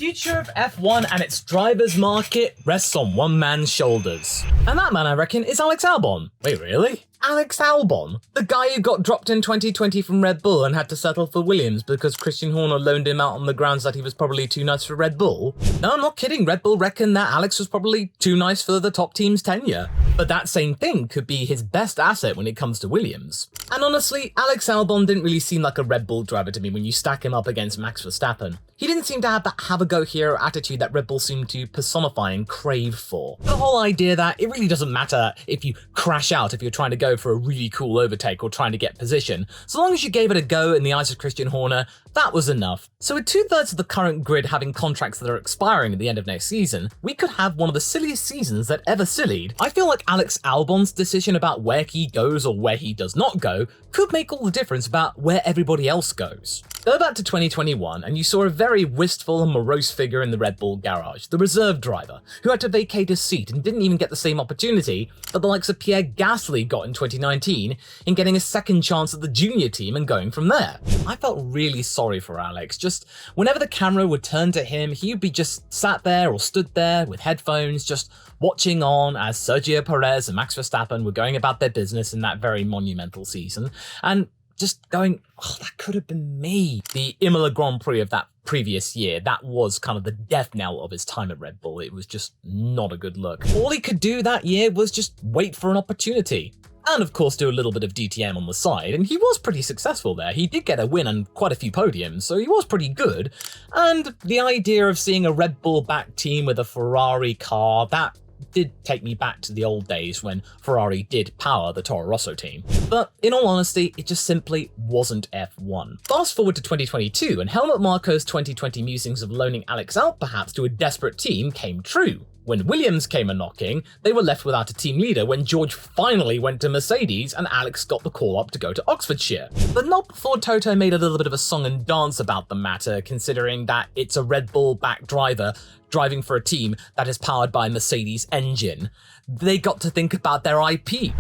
future of F1 and its drivers market rests on one man's shoulders. And that man, I reckon, is Alex Albon. Wait, really? Alex Albon? The guy who got dropped in 2020 from Red Bull and had to settle for Williams because Christian Horner loaned him out on the grounds that he was probably too nice for Red Bull? No, I'm not kidding. Red Bull reckoned that Alex was probably too nice for the top team's tenure. But that same thing could be his best asset when it comes to Williams. And honestly, Alex Albon didn't really seem like a Red Bull driver to me when you stack him up against Max Verstappen. He didn't seem to have that have-a-go-hero attitude that Red Bull seemed to personify and crave for. The whole idea that it really doesn't matter if you crash out if you're trying to go for a really cool overtake or trying to get position. So long as you gave it a go in the eyes of Christian Horner, that was enough. So with 2/3 of the current grid having contracts that are expiring at the end of next season, we could have one of the silliest seasons that ever sillied. I feel like Alex Albon's decision about where he goes or where he does not go could make all the difference about where everybody else goes. Go back to 2021 and you saw a very wistful and morose figure in the Red Bull garage, the reserve driver, who had to vacate his seat and didn't even get the same opportunity that the likes of Pierre Gasly got in 2019 in getting a second chance at the junior team and going from there. I felt really sorry for Alex. Just whenever the camera would turn to him, he'd be just sat there or stood there with headphones, just watching on as Sergio Perez and Max Verstappen were going about their business in that very monumental season, and just going, oh, that could have been me. The Imola Grand Prix of that previous year, that was kind of the death knell of his time at Red Bull. It was just not a good look. All he could do that year was just wait for an opportunity. And of course do a little bit of DTM on the side, and he was pretty successful there. He did get a win and quite a few podiums, so he was pretty good. And the idea of seeing a Red Bull-backed team with a Ferrari car, that did take me back to the old days when Ferrari did power the Toro Rosso team. But in all honesty, it just simply wasn't F1. Fast forward to 2022, and Helmut Marko's 2020 musings of loaning Alex out perhaps to a desperate team came true. When Williams came a-knocking, they were left without a team leader when George finally went to Mercedes and Alex got the call up to go to Oxfordshire. But not before Toto made a little bit of a song and dance about the matter, considering that it's a Red Bull-backed driver driving for a team that is powered by a Mercedes engine. They got to think about their IP.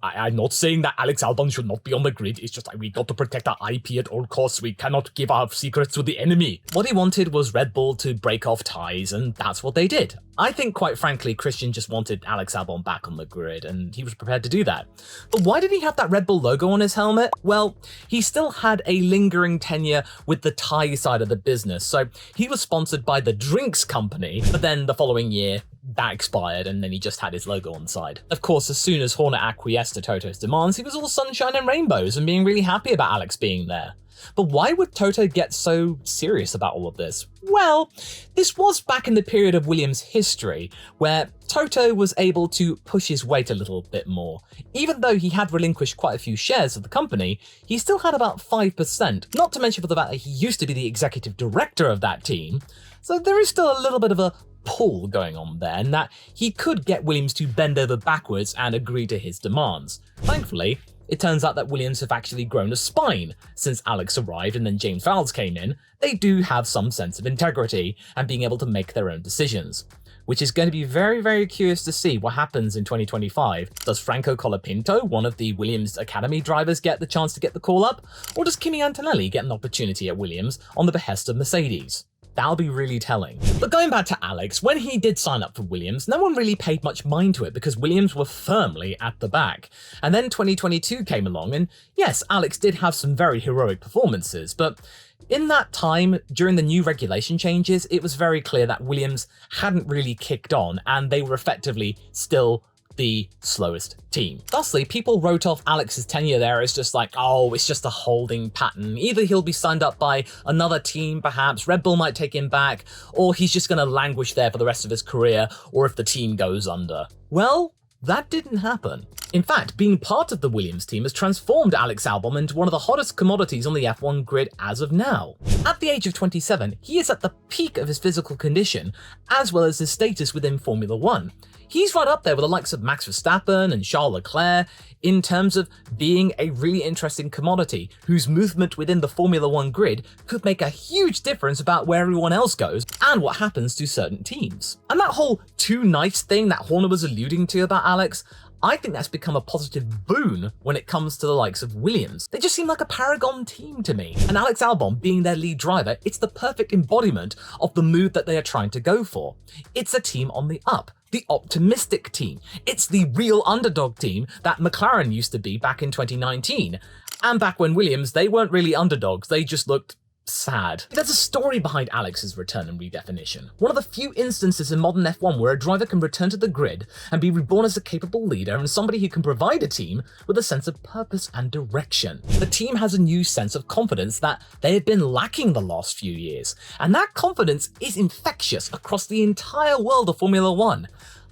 I'm not saying that Alex Albon should not be on the grid, it's just like we got to protect our IP at all costs, we cannot give our secrets to the enemy. What he wanted was Red Bull to break off ties, and that's what they did. I think, quite frankly, Christian just wanted Alex Albon back on the grid, and he was prepared to do that. But why did he have that Red Bull logo on his helmet? Well, he still had a lingering tenure with the tie side of the business, so he was sponsored by the drinks company, but then the following year, that expired, and then he just had his logo on the side. Of course, as soon as Horner acquiesced to Toto's demands, he was all sunshine and rainbows and being really happy about Alex being there. But why would Toto get so serious about all of this? Well, this was back in the period of Williams' history, where Toto was able to push his weight a little bit more. Even though he had relinquished quite a few shares of the company, he still had about 5%, not to mention for the fact that he used to be the executive director of that team. So there is still a little bit of a pull going on there, and that he could get Williams to bend over backwards and agree to his demands. Thankfully, it turns out that Williams have actually grown a spine since Alex arrived and then James Vowles came in. They do have some sense of integrity and being able to make their own decisions, which is going to be very, very curious to see what happens in 2025. Does Franco Colapinto, one of the Williams Academy drivers, get the chance to get the call up? Or does Kimi Antonelli get an opportunity at Williams on the behest of Mercedes? That'll be really telling. But going back to Alex, when he did sign up for Williams, no one really paid much mind to it because Williams were firmly at the back. And then 2022 came along, and yes, Alex did have some very heroic performances, but in that time, during the new regulation changes, it was very clear that Williams hadn't really kicked on, and they were effectively still the slowest team. Thusly, people wrote off Alex's tenure there as just like, oh, it's just a holding pattern. Either he'll be signed up by another team, perhaps, Red Bull might take him back, or he's just going to languish there for the rest of his career, or if the team goes under. Well, that didn't happen. In fact, being part of the Williams team has transformed Alex Albon into one of the hottest commodities on the F1 grid as of now. At the age of 27, he is at the peak of his physical condition, as well as his status within Formula 1. He's right up there with the likes of Max Verstappen and Charles Leclerc in terms of being a really interesting commodity whose movement within the Formula 1 grid could make a huge difference about where everyone else goes and what happens to certain teams. And that whole too nice thing that Horner was alluding to about Alex, I think that's become a positive boon when it comes to the likes of Williams. They just seem like a paragon team to me. And Alex Albon being their lead driver, it's the perfect embodiment of the move that they are trying to go for. It's a team on the up. The optimistic team. It's the real underdog team that McLaren used to be back in 2019. And back when Williams, they weren't really underdogs, they just looked sad. There's a story behind Alex's return and redefinition. One of the few instances in modern F1 where a driver can return to the grid and be reborn as a capable leader and somebody who can provide a team with a sense of purpose and direction. The team has a new sense of confidence that they have been lacking the last few years, and that confidence is infectious across the entire world of Formula One.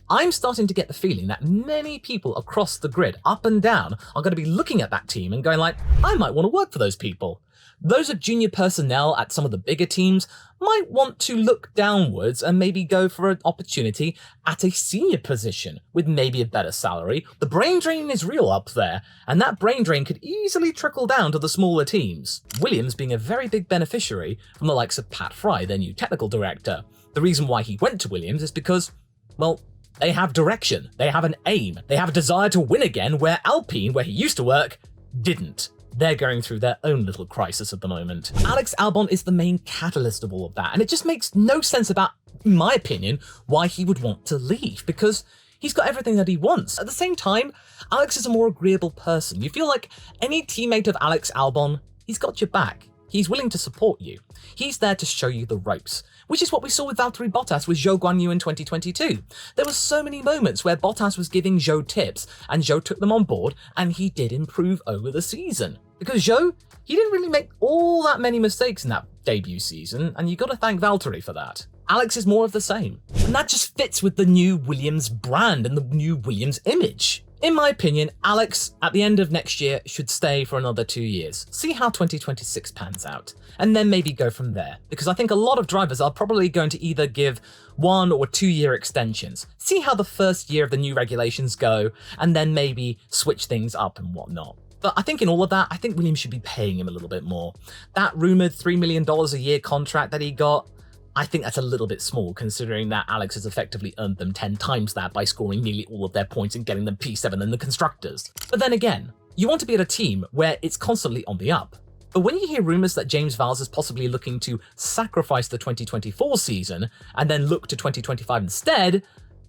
I'm starting to get the feeling that many people across the grid, up and down, are going to be looking at that team and going like, I might want to work for those people. Those at junior personnel at some of the bigger teams might want to look downwards and maybe go for an opportunity at a senior position with maybe a better salary. The brain drain is real up there, and that brain drain could easily trickle down to the smaller teams. Williams being a very big beneficiary from the likes of Pat Fry, their new technical director. The reason why he went to Williams is because, well, they have direction, they have an aim, they have a desire to win again where Alpine, where he used to work, didn't. They're going through their own little crisis at the moment. Alex Albon is the main catalyst of all of that, and it just makes no sense about, in my opinion, why he would want to leave, because he's got everything that he wants. At the same time, Alex is a more agreeable person. You feel like any teammate of Alex Albon, he's got your back. He's willing to support you. He's there to show you the ropes, which is what we saw with Valtteri Bottas with Zhou Guanyu in 2022. There were so many moments where Bottas was giving Zhou tips and Zhou took them on board, and he did improve over the season. Because Zhou, he didn't really make all that many mistakes in that debut season, and you got to thank Valtteri for that. Alex is more of the same, and that just fits with the new Williams brand and the new Williams image. In my opinion, Alex, at the end of next year, should stay for another 2 years. See how 2026 pans out, and then maybe go from there. Because I think a lot of drivers are probably going to either give 1 or 2 year extensions. See how the first year of the new regulations go, and then maybe switch things up and whatnot. But I think in all of that, I think Williams should be paying him a little bit more. That rumoured $3 million a year contract that he got, I think that's a little bit small, considering that Alex has effectively earned them 10 times that by scoring nearly all of their points and getting them P7 in the Constructors. But then again, you want to be at a team where it's constantly on the up. But when you hear rumours that James Vowles is possibly looking to sacrifice the 2024 season and then look to 2025 instead,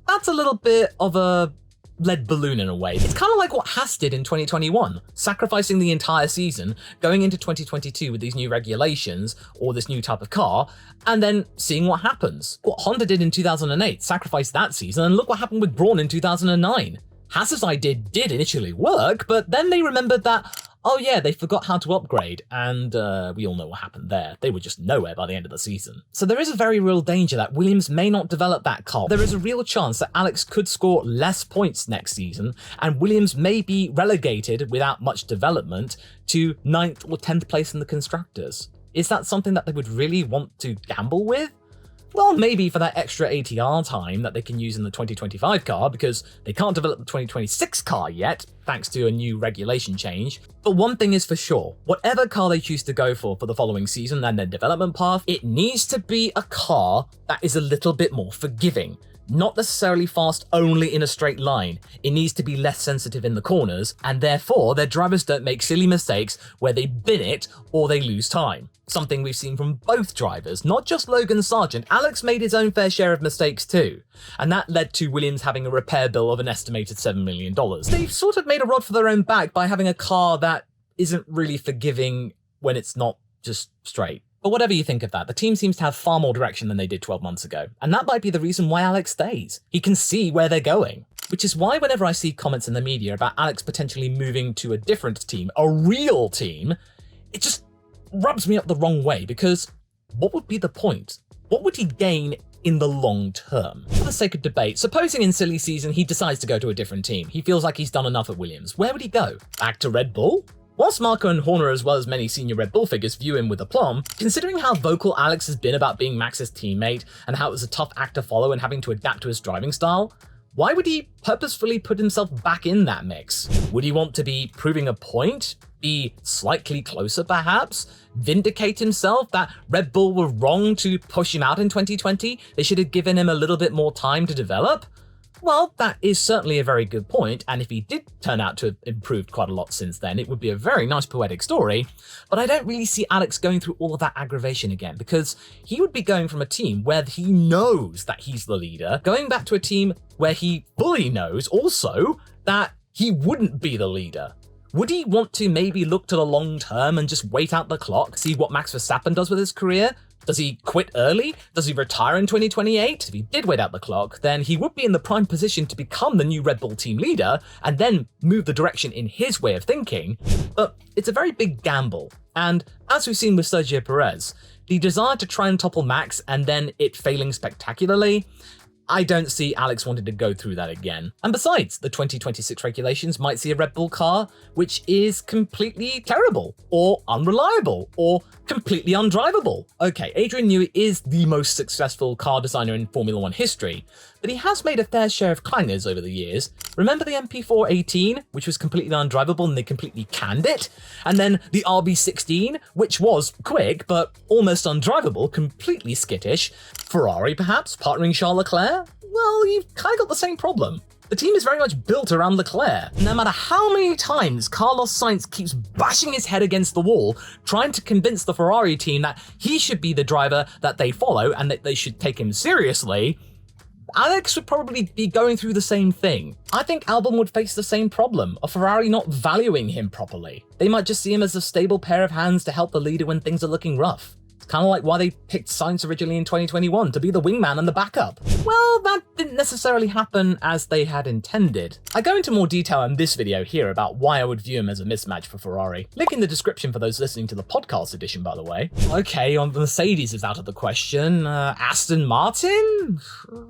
that's a little bit of a lead balloon in a way. It's kind of like what Haas did in 2021, sacrificing the entire season, going into 2022 with these new regulations or this new type of car, and then seeing what happens. What Honda did in 2008, sacrificed that season, and look what happened with Brawn in 2009. Haas's idea did initially work, but then they remembered that, oh yeah, they forgot how to upgrade, and we all know what happened there. They were just nowhere by the end of the season. So there is a very real danger that Williams may not develop that car. There is a real chance that Alex could score less points next season, and Williams may be relegated without much development to 9th or 10th place in the Constructors. Is that something that they would really want to gamble with? Well, maybe for that extra ATR time that they can use in the 2025 car, because they can't develop the 2026 car yet, thanks to a new regulation change. But one thing is for sure, whatever car they choose to go for the following season and their development path, it needs to be a car that is a little bit more forgiving. Not necessarily fast only in a straight line. It needs to be less sensitive in the corners, and therefore their drivers don't make silly mistakes where they bin it or they lose time. Something we've seen from both drivers, not just Logan Sargent. Alex made his own fair share of mistakes too, and that led to Williams having a repair bill of an estimated $7 million. They've sort of made a rod for their own back by having a car that isn't really forgiving when it's not just straight. But whatever you think of that, the team seems to have far more direction than they did 12 months ago. And that might be the reason why Alex stays. He can see where they're going. Which is why whenever I see comments in the media about Alex potentially moving to a different team, a real team, it just rubs me up the wrong way, because what would be the point? What would he gain in the long term? For the sake of debate, supposing in silly season he decides to go to a different team, he feels like he's done enough at Williams, where would he go? Back to Red Bull? Whilst Marco and Horner, as well as many senior Red Bull figures, view him with aplomb, considering how vocal Alex has been about being Max's teammate and how it was a tough act to follow and having to adapt to his driving style, why would he purposefully put himself back in that mix? Would he want to be proving a point? Be slightly closer perhaps? Vindicate himself that Red Bull were wrong to push him out in 2020? They should have given him a little bit more time to develop? Well, that is certainly a very good point, and if he did turn out to have improved quite a lot since then, it would be a very nice poetic story, but I don't really see Alex going through all of that aggravation again, because he would be going from a team where he knows that he's the leader, going back to a team where he fully knows also that he wouldn't be the leader. Would he want to maybe look to the long term and just wait out the clock, see what Max Verstappen does with his career? Does he quit early? Does he retire in 2028? If he did wait out the clock, then he would be in the prime position to become the new Red Bull team leader and then move the direction in his way of thinking. But it's a very big gamble. And as we've seen with Sergio Perez, the desire to try and topple Max and then it failing spectacularly, I don't see Alex wanting to go through that again. And besides, the 2026 regulations might see a Red Bull car which is completely terrible, or unreliable, or completely undrivable. Okay, Adrian Newey is the most successful car designer in Formula One history, but he has made a fair share of clangers over the years. Remember the MP4-18, which was completely undrivable and they completely canned it? And then the RB16, which was quick, but almost undrivable, completely skittish. Ferrari, perhaps, partnering Charles Leclerc? Well, you've kind of got the same problem. The team is very much built around Leclerc. No matter how many times Carlos Sainz keeps bashing his head against the wall, trying to convince the Ferrari team that he should be the driver that they follow and that they should take him seriously, Alex would probably be going through the same thing. I think Albon would face the same problem, of Ferrari not valuing him properly. They might just see him as a stable pair of hands to help the leader when things are looking rough. It's kind of like why they picked Sainz originally in 2021, to be the wingman and the backup. Well, that didn't necessarily happen as they had intended. I go into more detail in this video here about why I would view him as a mismatch for Ferrari. Link in the description for those listening to the podcast edition, by the way. Okay, Mercedes is out of the question. Aston Martin?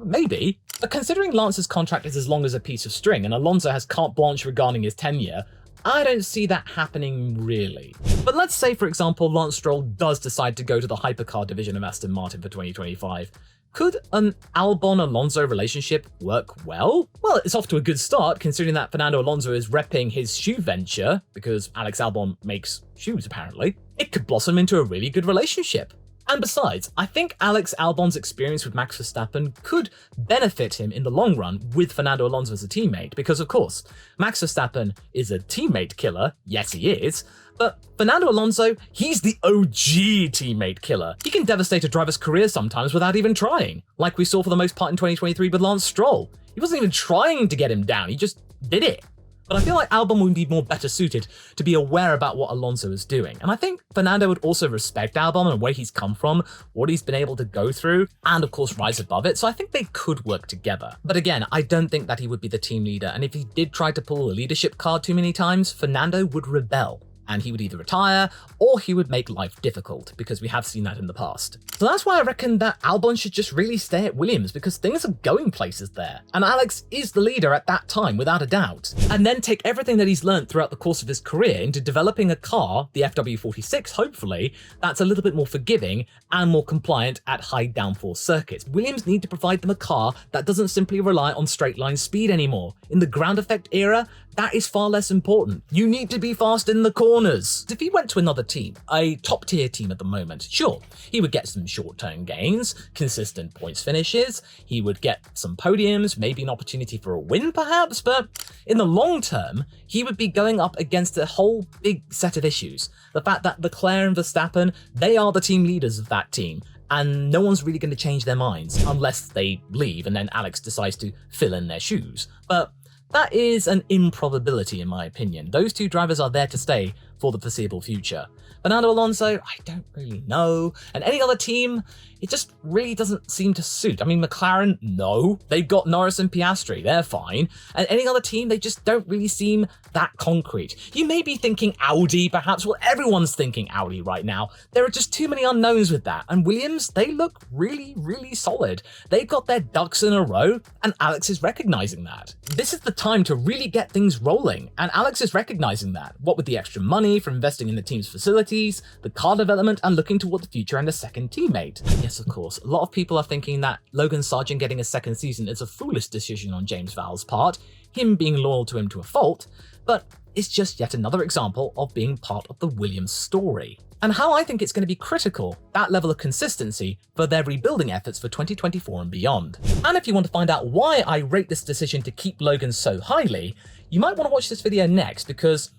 Maybe. But considering Lance's contract is as long as a piece of string and Alonso has carte blanche regarding his tenure, I don't see that happening really. But let's say, for example, Lance Stroll does decide to go to the hypercar division of Aston Martin for 2025. Could an Albon-Alonso relationship work well? Well, it's off to a good start considering that Fernando Alonso is repping his shoe venture, because Alex Albon makes shoes apparently. It could blossom into a really good relationship. And besides, I think Alex Albon's experience with Max Verstappen could benefit him in the long run with Fernando Alonso as a teammate, because of course, Max Verstappen is a teammate killer, yes he is, but Fernando Alonso, he's the OG teammate killer. He can devastate a driver's career sometimes without even trying, like we saw for the most part in 2023 with Lance Stroll. He wasn't even trying to get him down, he just did it. But I feel like Albon would be more better suited to be aware about what Alonso is doing. And I think Fernando would also respect Albon and where he's come from, what he's been able to go through, and of course rise above it. So I think they could work together. But again, I don't think that he would be the team leader. And if he did try to pull a leadership card too many times, Fernando would rebel. And he would either retire or he would make life difficult, because we have seen that in the past. So that's why I reckon that Albon should just really stay at Williams, because things are going places there. And Alex is the leader at that time, without a doubt. And then take everything that he's learned throughout the course of his career into developing a car, the FW46 hopefully, that's a little bit more forgiving and more compliant at high downforce circuits. Williams need to provide them a car that doesn't simply rely on straight line speed anymore. In the ground effect era, that is far less important. You need to be fast in the corners. If he went to another team, a top tier team at the moment, sure, he would get some short-term gains, consistent points finishes, he would get some podiums, maybe an opportunity for a win perhaps, but in the long term, he would be going up against a whole big set of issues. The fact that Leclerc and Verstappen, they are the team leaders of that team, and no one's really going to change their minds unless they leave and then Alex decides to fill in their shoes. But that is an improbability in my opinion. Those two drivers are there to stay for the foreseeable future. Fernando Alonso, I don't really know. And any other team, it just really doesn't seem to suit. I mean, McLaren, no. They've got Norris and Piastri, they're fine. And any other team, they just don't really seem that concrete. You may be thinking Audi, perhaps. Well, everyone's thinking Audi right now. There are just too many unknowns with that. And Williams, they look really, really solid. They've got their ducks in a row, and Alex is recognizing that. This is the time to really get things rolling, and Alex is recognizing that. What with the extra money from investing in the team's facilities, the car development, and looking toward the future and a second teammate. Yes, of course, a lot of people are thinking that Logan Sargent getting a second season is a foolish decision on James Vowles' part, him being loyal to him to a fault, but is just yet another example of being part of the Williams story, and how I think it's going to be critical, that level of consistency, for their rebuilding efforts for 2024 and beyond. And if you want to find out why I rate this decision to keep Logan so highly, you might want to watch this video next, because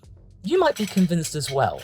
you might be convinced as well.